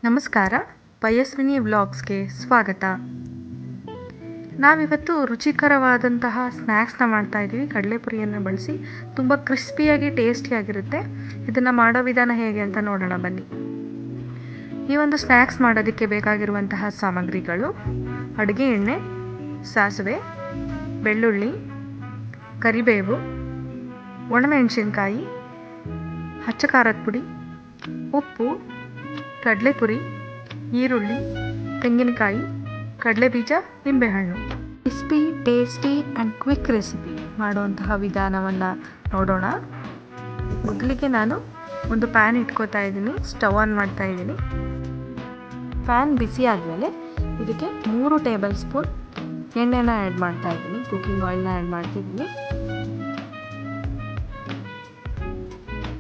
ನಮಸ್ಕಾರ, ಪಯಸ್ವಿನಿ ವ್ಲಾಗ್ಸ್ಗೆ ಸ್ವಾಗತ. ನಾವಿವತ್ತು ರುಚಿಕರವಾದಂತಹ ಸ್ನ್ಯಾಕ್ಸ್ನ ಮಾಡ್ತಾಯಿದ್ದೀವಿ. ಕಡಲೆಪುರಿಯನ್ನು ಬಳಸಿ ತುಂಬ ಕ್ರಿಸ್ಪಿಯಾಗಿ ಟೇಸ್ಟಿಯಾಗಿರುತ್ತೆ. ಇದನ್ನು ಮಾಡೋ ವಿಧಾನ ಹೇಗೆ ಅಂತ ನೋಡೋಣ ಬನ್ನಿ. ಈ ಒಂದು ಸ್ನ್ಯಾಕ್ಸ್ ಮಾಡೋದಕ್ಕೆ ಬೇಕಾಗಿರುವಂತಹ ಸಾಮಗ್ರಿಗಳು: ಅಡುಗೆ ಎಣ್ಣೆ, ಸಾಸಿವೆ, ಬೆಳ್ಳುಳ್ಳಿ, ಕರಿಬೇವು, ಒಣಮೆಣಸಿನ್ಕಾಯಿ, ಹಚ್ಚ ಖಾರದ ಪುಡಿ, ಉಪ್ಪು, ಕಡಲೆಪುರಿ, ಈರುಳ್ಳಿ, ತೆಂಗಿನಕಾಯಿ, ಕಡಲೆಬೀಜ, ನಿಂಬೆಹಣ್ಣು. Crispy, tasty and quick recipe ಮಾಡುವಂತಹ ವಿಧಾನವನ್ನು ನೋಡೋಣ. ಮೊದಲಿಗೆ ನಾನು ಒಂದು ಪ್ಯಾನ್ ಇಟ್ಕೋತಾ ಇದ್ದೀನಿ. ಸ್ಟವ್ ಆನ್ ಮಾಡ್ತಾ ಇದ್ದೀನಿ. ಪ್ಯಾನ್ ಬಿಸಿ ಆದಮೇಲೆ ಇದಕ್ಕೆ 3 ಟೇಬಲ್ ಸ್ಪೂನ್ ಎಣ್ಣೆನ ಆ್ಯಡ್ ಮಾಡ್ತಾ ಇದ್ದೀನಿ. ಕುಕ್ಕಿಂಗ್ ಆಯಿಲ್ನ ಆ್ಯಡ್ ಮಾಡ್ತಿದ್ದೀನಿ.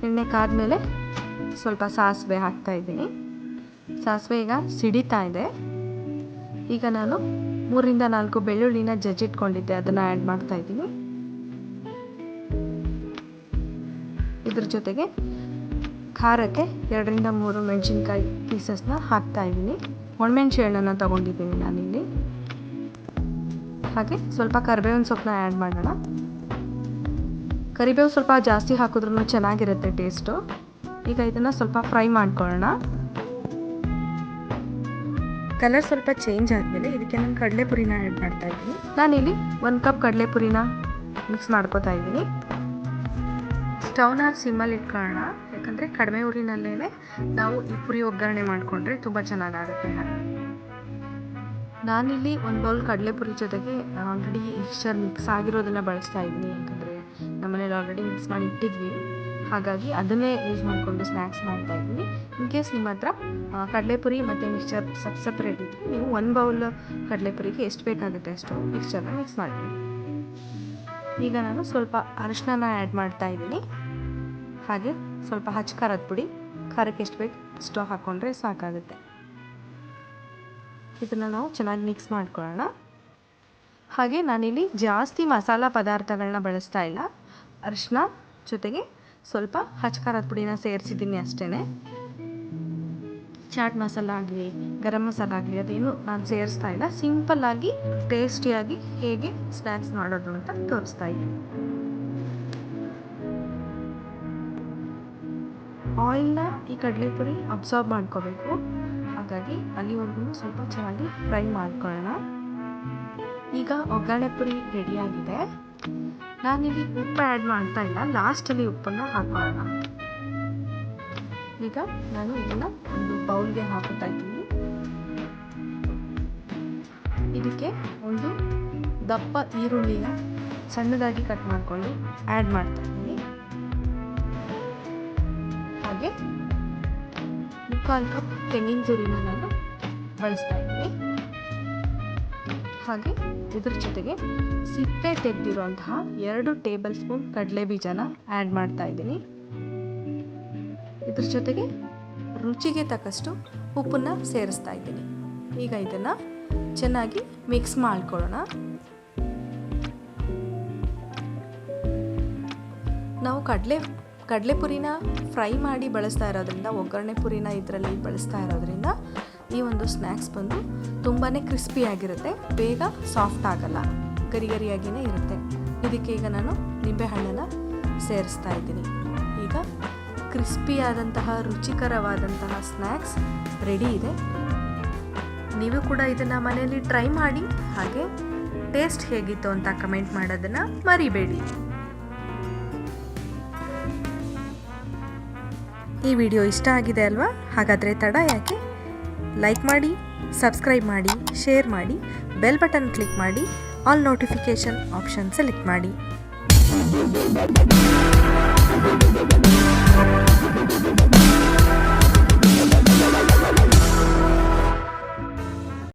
ಎಣ್ಣೆ ಕಾದ್ಮೇಲೆ ಸ್ವಲ್ಪ ಸಾಸಿವೆ ಹಾಕ್ತಾ ಇದ್ದೀನಿ. ಸಾಸಿವೆ ಈಗ ಸಿಡಿತಾ ಇದೆ. ಈಗ ನಾನು 3-4 ಬೆಳ್ಳುಳ್ಳಿನ ಜಜ್ಜಿಟ್ಕೊಂಡಿದ್ದೆ, ಅದನ್ನು ಆ್ಯಡ್ ಮಾಡ್ತಾ ಇದ್ದೀನಿ. ಇದ್ರ ಜೊತೆಗೆ ಖಾರಕ್ಕೆ 2-3 ಮೆಣಸಿನ್ಕಾಯಿ ಪೀಸಸ್ನ ಹಾಕ್ತಾ ಇದ್ದೀನಿ. ಒಣಮೆಣಸು ಹಣ್ಣನ್ನು ತೊಗೊಂಡಿದ್ದೀನಿ ನಾನಿಲ್ಲಿ. ಹಾಗೆ ಸ್ವಲ್ಪ ಕರಿಬೇವಿನ ಸೊಪ್ಪನ್ನ ಆ್ಯಡ್ ಮಾಡೋಣ. ಕರಿಬೇವು ಸ್ವಲ್ಪ ಜಾಸ್ತಿ ಹಾಕಿದ್ರೂ ಚೆನ್ನಾಗಿರುತ್ತೆ ಟೇಸ್ಟು. ಈಗ ಇದನ್ನು ಸ್ವಲ್ಪ ಫ್ರೈ ಮಾಡ್ಕೊಳ್ಳೋಣ. ಕಲರ್ ಸ್ವಲ್ಪ ಚೇಂಜ್ ಆದಮೇಲೆ ಇದಕ್ಕೆ ನಾನು ಕಡಲೆಪುರಿನ ಆ್ಯಡ್ ಮಾಡ್ತಾ ಇದ್ದೀನಿ. ನಾನಿಲ್ಲಿ 1 ಕಪ್ ಕಡಲೆಪುರಿನ ಮಿಕ್ಸ್ ಮಾಡ್ಕೋತಾ ಇದ್ದೀನಿ. ಸ್ಟವ್ನ ಸಿಮ್ಮಲ್ಲಿ ಇಟ್ಕೊಳ್ಳೋಣ, ಯಾಕಂದರೆ ಕಡಿಮೆ ಉರಿನಲ್ಲೇ ನಾವು ಈ ಪುರಿ ಒಗ್ಗರಣೆ ಮಾಡಿಕೊಂಡ್ರೆ ತುಂಬ ಚೆನ್ನಾಗಾಗುತ್ತೆ. ನಾನಿಲ್ಲಿ 1 ಬೌಲ್ ಕಡಲೆಪುರಿ ಜೊತೆಗೆ ಆಲ್ರೆಡಿ ಮಿಕ್ಸ್ಚರ್ ಮಿಕ್ಸ್ ಆಗಿರೋದನ್ನು ಬಳಸ್ತಾ ಇದ್ದೀನಿ. ಯಾಕಂದರೆ ನಮ್ಮನೇಲಿ ಆಲ್ರೆಡಿ ಮಿಕ್ಸ್ ಮಾಡಿ ಇಟ್ಟಿದ್ವಿ, ಹಾಗಾಗಿ ಅದನ್ನೇ ಯೂಸ್ ಮಾಡಿಕೊಂಡು ಸ್ನ್ಯಾಕ್ಸ್ ಮಾಡ್ತಾ ಇದ್ದೀನಿ. ಇನ್ ಕೇಸ್ ನಿಮ್ಮ ಹತ್ರ ಕಡಲೆಪುರಿ ಮತ್ತು ಮಿಕ್ಸ್ಚರ್ ಸಪ್ರೇಟ್ ಇತ್ತು, ನೀವು 1 ಬೌಲ್ ಕಡಲೆಪುರಿಗೆ ಎಷ್ಟು ಬೇಕಾಗುತ್ತೆ ಅಷ್ಟು ಮಿಕ್ಸ್ಚರ್ನ ಮಿಕ್ಸ್ ಮಾಡ್ತೀನಿ. ಈಗ ನಾನು ಸ್ವಲ್ಪ ಅರಿಶಿನ ಆ್ಯಡ್ ಮಾಡ್ತಾ ಇದ್ದೀನಿ. ಹಾಗೆ ಸ್ವಲ್ಪ ಹಚ್ಚ ಖಾರದ ಪುಡಿ, ಖಾರಕ್ಕೆ ಎಷ್ಟು ಬೇಕು ಅಷ್ಟು ಹಾಕ್ಕೊಂಡ್ರೆ ಸಾಕಾಗುತ್ತೆ. ಇದನ್ನು ನಾವು ಚೆನ್ನಾಗಿ ಮಿಕ್ಸ್ ಮಾಡ್ಕೊಳ್ಳೋಣ. ಹಾಗೆ ನಾನಿಲ್ಲಿ ಜಾಸ್ತಿ ಮಸಾಲ ಪದಾರ್ಥಗಳನ್ನ ಬಳಸ್ತಾ ಇಲ್ಲ. ಅರಿಶಿನ ಜೊತೆಗೆ ಸ್ವಲ್ಪ ಹಚ್ಚ ಖಾರದ ಪುಡಿನ ಸೇರಿಸಿದ್ದೀನಿ ಅಷ್ಟೇ. ಚಾಟ್ ಮಸಾಲ ಆಗಲಿ, ಗರಂ ಮಸಾಲ ಆಗಲಿ ಅದೇನು ನಾನು ಸೇರಿಸ್ತಾ ಇಲ್ಲ. ಸಿಂಪಲ್ಲಾಗಿ ಟೇಸ್ಟಿಯಾಗಿ ಹೇಗೆ ಸ್ನ್ಯಾಕ್ಸ್ ಮಾಡೋದು ಅಂತ ತೋರಿಸ್ತಾ ಇದ್ದೀನಿ. ಆಯಿಲ್ನ ಈ ಕಡಲೆಪುರಿ ಅಬ್ಸಾರ್ಬ್ ಮಾಡ್ಕೋಬೇಕು, ಹಾಗಾಗಿ ಅಲ್ಲಿವರೆಗೂ ಸ್ವಲ್ಪ ಚೆನ್ನಾಗಿ ಫ್ರೈ ಮಾಡ್ಕೊಳ್ಳೋಣ. ಈಗ ಒಗ್ಗರಣೆ ಪುರಿ ರೆಡಿಯಾಗಿದೆ. ನಾನಿಲ್ಲಿ ಉಪ್ಪು ಆ್ಯಡ್ ಮಾಡ್ತಾ ಇಲ್ಲ, ಲಾಸ್ಟಲ್ಲಿ ಉಪ್ಪನ್ನು ಹಾಕೊಳ್ಳೋಣ. ಈಗ ನಾನು ಇದನ್ನು ಒಂದು ಬೌಲ್ಗೆ ಹಾಕುತ್ತಾ ಇದ್ದೀನಿ. ಇದಕ್ಕೆ ಒಂದು ದಪ್ಪ ಈರುಳ್ಳಿನ ಸಣ್ಣದಾಗಿ ಕಟ್ ಮಾಡಿಕೊಂಡು ಆ್ಯಡ್ ಮಾಡ್ತಾ ಇದ್ದೀನಿ. ಹಾಗೆ 1/4 ಕಪ್ ತೆಂಗಿನ ತುರಿನ ನಾನು ಬಳಸ್ತಾ ಇದ್ದೀನಿ. ಹಾಗೆ ಇದ್ರ ಜೊತೆಗೆ ಸಿಪ್ಪೆ ತೆಗೆದಿರುವಂತಹ 2 ಟೇಬಲ್ ಸ್ಪೂನ್ ಕಡಲೆ ಬೀಜನ ಆ್ಯಡ್ ಮಾಡ್ತಾ ಇದ್ದೀನಿ. ಇದ್ರ ಜೊತೆಗೆ ರುಚಿಗೆ ತಕ್ಕಷ್ಟು ಉಪ್ಪನ್ನು ಸೇರಿಸ್ತಾ ಇದ್ದೀನಿ. ಈಗ ಇದನ್ನು ಚೆನ್ನಾಗಿ ಮಿಕ್ಸ್ ಮಾಡ್ಕೊಳ್ಳೋಣ. ನಾವು ಕಡಲೆಪುರಿನ ಫ್ರೈ ಮಾಡಿ ಬಳಸ್ತಾ ಇರೋದ್ರಿಂದ, ಒಗ್ಗರಣೆ ಪುರಿನ ಇದರಲ್ಲಿ ಬಳಸ್ತಾ ಇರೋದ್ರಿಂದ ಈ ಒಂದು ಸ್ನ್ಯಾಕ್ಸ್ ಬಂದು ತುಂಬಾ ಕ್ರಿಸ್ಪಿಯಾಗಿರುತ್ತೆ, ಬೇಗ ಸಾಫ್ಟ್ ಆಗಲ್ಲ, ಗರಿಗರಿಯಾಗಿಯೇ ಇರುತ್ತೆ. ಇದಕ್ಕೆ ಈಗ ನಾನು ನಿಂಬೆಹಣ್ಣನ್ನು ಸೇರಿಸ್ತಾ ಇದ್ದೀನಿ. ಈಗ ಕ್ರಿಸ್ಪಿಯಾದಂತಹ ರುಚಿಕರವಾದಂತಹ ಸ್ನ್ಯಾಕ್ಸ್ ರೆಡಿ ಇದೆ. ನೀವು ಕೂಡ ಇದನ್ನು ಮನೆಯಲ್ಲಿ ಟ್ರೈ ಮಾಡಿ, ಹಾಗೆ ಟೇಸ್ಟ್ ಹೇಗಿತ್ತು ಅಂತ ಕಮೆಂಟ್ ಮಾಡೋದನ್ನು ಮರಿಬೇಡಿ. ಈ ವಿಡಿಯೋ ಇಷ್ಟ ಆಗಿದೆ ಅಲ್ವಾ? ಹಾಗಾದರೆ ತಡ ಯಾಕೆ? ಲೈಕ್ ಮಾಡಿ, ಸಬ್ಸ್ಕ್ರೈಬ್ ಮಾಡಿ, ಶೇರ್ ಮಾಡಿ, ಬೆಲ್ ಬಟನ್ ಕ್ಲಿಕ್ ಮಾಡಿ, ಆಲ್ ನೋಟಿಫಿಕೇಷನ್ ಆಪ್ಷನ್ ಸೆಲೆಕ್ಟ್ ಮಾಡಿ.